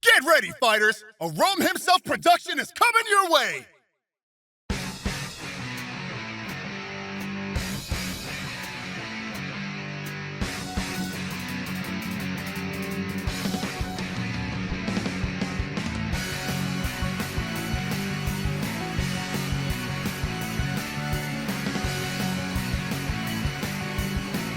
Get ready, fighters! A Rome himself production is coming your way!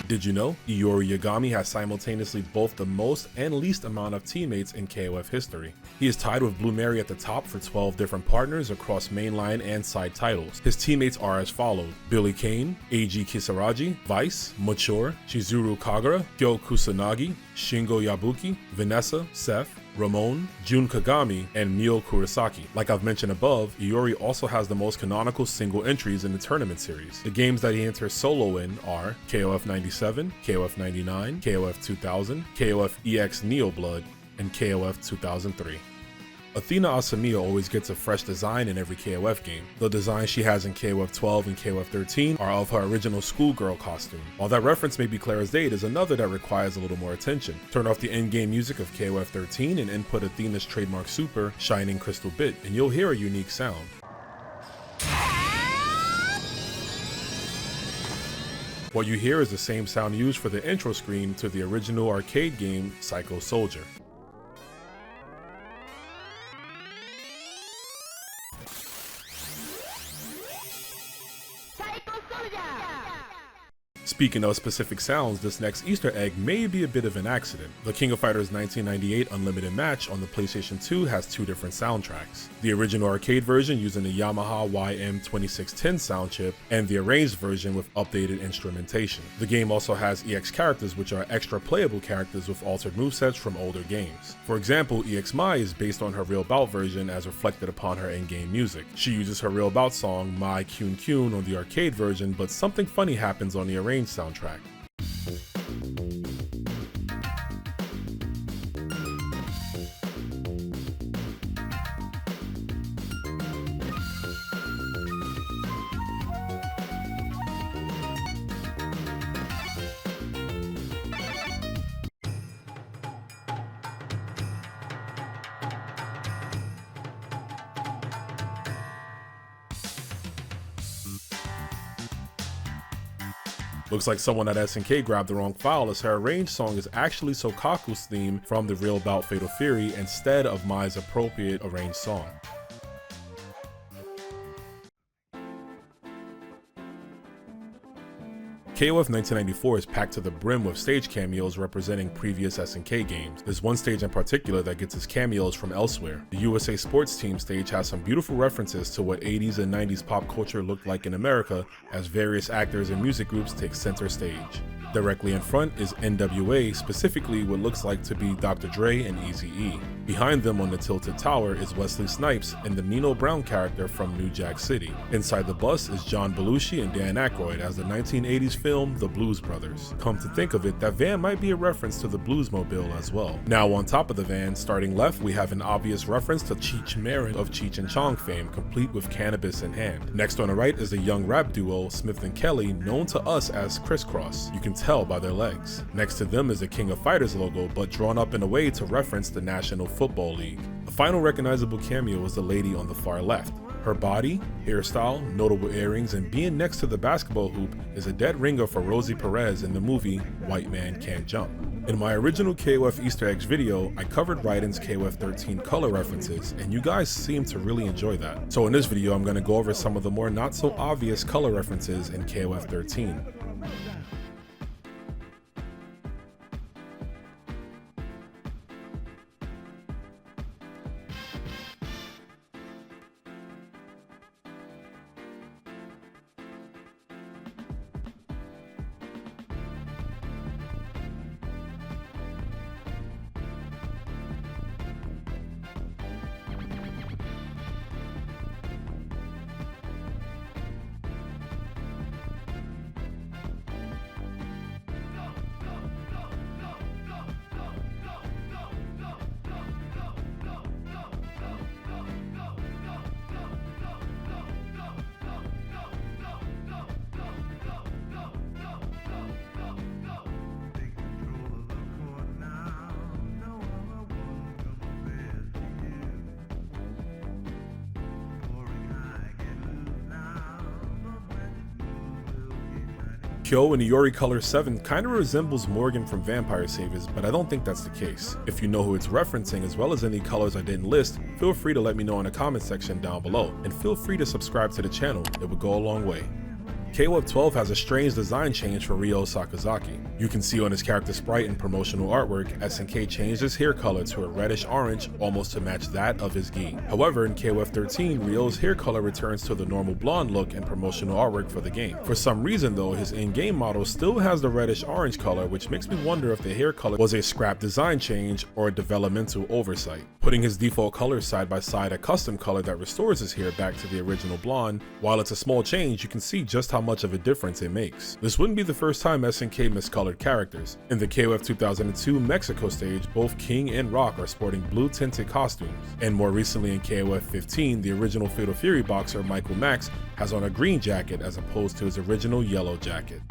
Did you know? Yori Yagami has simultaneously both the most and least amount of teammates in KOF history. He is tied with Blue Mary at the top for 12 different partners across mainline and side titles. His teammates are as follows: Billy Kane, Eiji Kisaragi, Vice, Mature, Chizuru Kagura, Kyo Kusanagi, Shingo Yabuki, Vanessa, Seth, Ramon, Jun Kagami, and Mio Kurosaki. Like I've mentioned above, Iori also has the most canonical single entries in the tournament series. The games that he enters solo in are KOF 97, KOF 99, KOF 2000, KOF EX Neoblood, and KOF 2003. Athena Asamiya always gets a fresh design in every KOF game. The designs she has in KOF 12 and KOF 13 are of her original schoolgirl costume. While that reference may be clear as day, there's another that requires a little more attention. Turn off the in-game music of KOF 13 and input Athena's trademark super, Shining Crystal Bit, and you'll hear a unique sound. What you hear is the same sound used for the intro screen to the original arcade game Psycho Soldier. Speaking of specific sounds, this next Easter egg may be a bit of an accident. The King of Fighters 1998 Unlimited Match on the PlayStation 2 has two different soundtracks. The original arcade version using the Yamaha YM2610 sound chip, and the arranged version with updated instrumentation. The game also has EX characters, which are extra playable characters with altered movesets from older games. For example, EX Mai is based on her Real Bout version as reflected upon her in-game music. She uses her Real Bout song Mai Kyun Kyun on the arcade version, but something funny happens on the arranged soundtrack. Looks like someone at SNK grabbed the wrong file, as her arranged song is actually Sokaku's theme from the Real Bout Fatal Fury instead of Mai's appropriate arranged song. KOF 1994 is packed to the brim with stage cameos representing previous SNK games. There's one stage in particular that gets its cameos from elsewhere. The USA Sports Team stage has some beautiful references to what 80s and 90s pop culture looked like in America, as various actors and music groups take center stage. Directly in front is NWA, specifically what looks like to be Dr. Dre and Eazy-E. Behind them on the tilted tower is Wesley Snipes and the Nino Brown character from New Jack City. Inside the bus is John Belushi and Dan Aykroyd as the 1980s film The Blues Brothers. Come to think of it, that van might be a reference to the Bluesmobile as well. Now on top of the van, starting left, we have an obvious reference to Cheech Marin of Cheech and Chong fame, complete with cannabis in hand. Next on the right is a young rap duo, Smith and Kelly, known to us as Crisscross. You can tell by their legs. Next to them is a King of Fighters logo, but drawn up in a way to reference the National Football League. The final recognizable cameo is the lady on the far left. Her body, hairstyle, notable earrings, and being next to the basketball hoop is a dead ringer for Rosie Perez in the movie White Man Can't Jump. In my original KOF Easter eggs video, I covered Raiden's KOF 13 color references, and you guys seem to really enjoy that. So in this video, I'm going to go over some of the more not so obvious color references in KOF 13. Kyo in the Yori Color 7 kinda resembles Morgan from Vampire Saviors, but I don't think that's the case. If you know who it's referencing as well as any colors I didn't list, feel free to let me know in the comment section down below, and feel free to subscribe to the channel, it would go a long way. KOF 12 has a strange design change for Ryo Sakazaki. You can see on his character sprite and promotional artwork, SNK changed his hair color to a reddish orange almost to match that of his gi. However, in KOF 13, Ryo's hair color returns to the normal blonde look and promotional artwork for the game. For some reason though, his in-game model still has the reddish orange color, which makes me wonder if the hair color was a scrap design change or a developmental oversight. Putting his default colors side by side, a custom color that restores his hair back to the original blonde, while it's a small change, you can see just how much of a difference it makes. This wouldn't be the first time SNK miscolored characters. In the KOF 2002 Mexico stage, both King and Rock are sporting blue tinted costumes, and more recently in KOF 15, the original Fatal Fury boxer Michael Max has on a green jacket as opposed to his original yellow jacket.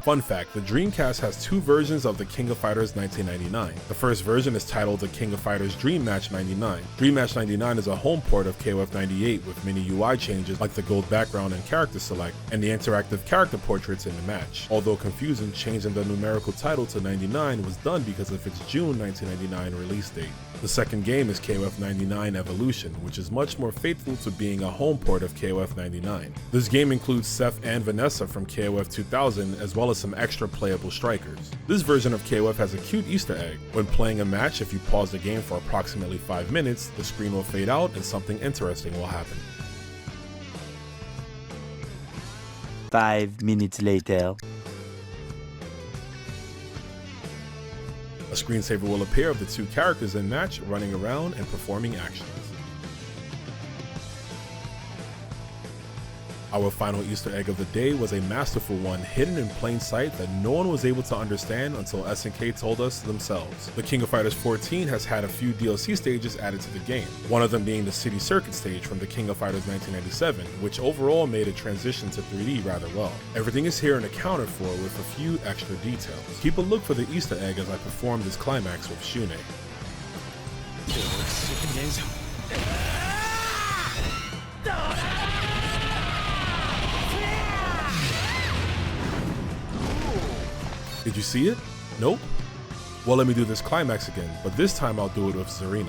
Fun fact, the Dreamcast has two versions of the King of Fighters 1999. The first version is titled the King of Fighters Dream Match 99. Dream Match 99 is a home port of KOF 98 with many UI changes like the gold background and character select, and the interactive character portraits in the match. Although confusing, changing the numerical title to 99 was done because of its June 1999 release date. The second game is KOF 99 Evolution, which is much more faithful to being a home port of KOF 99. This game includes Seth and Vanessa from KOF 2000 as well as some extra playable strikers. This version of KOF has a cute Easter egg. When playing a match, if you pause the game for approximately 5 minutes, the screen will fade out and something interesting will happen. 5 minutes later. A screensaver will appear of the two characters in match running around and performing actions. Our final Easter egg of the day was a masterful one hidden in plain sight that no one was able to understand until SNK told us themselves. The King of Fighters 14 has had a few DLC stages added to the game, one of them being the City Circuit stage from the King of Fighters 1997, which overall made a transition to 3D rather well. Everything is here and accounted for with a few extra details. Keep a look for the Easter egg as I perform this climax with Shune. Did you see it? Nope? Well, let me do this climax again, but this time I'll do it with Zarina.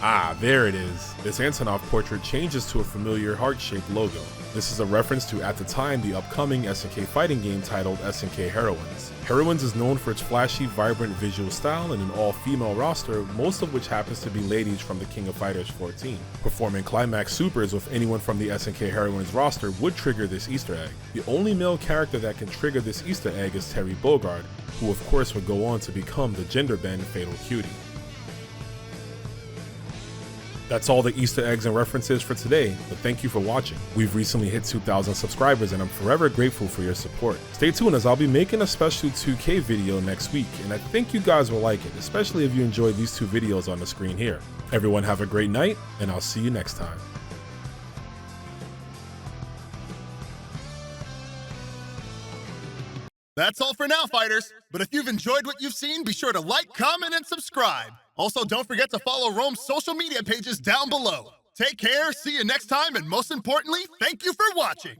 Ah, there it is. This Antonov portrait changes to a familiar heart-shaped logo. This is a reference to, at the time, the upcoming SNK fighting game titled SNK Heroines. Heroines is known for its flashy, vibrant visual style and an all-female roster, most of which happens to be ladies from the King of Fighters 14. Performing climax supers with anyone from the SNK Heroines roster would trigger this Easter egg. The only male character that can trigger this Easter egg is Terry Bogard, who of course would go on to become the gender-bend Fatal Cutie. That's all the Easter eggs and references for today, but thank you for watching. We've recently hit 2,000 subscribers and I'm forever grateful for your support. Stay tuned as I'll be making a special 2K video next week, and I think you guys will like it, especially if you enjoyed these two videos on the screen here. Everyone have a great night, and I'll see you next time. That's all for now, fighters. But if you've enjoyed what you've seen, be sure to like, comment, and subscribe. Also, don't forget to follow Rome's social media pages down below. Take care, see you next time, and most importantly, thank you for watching.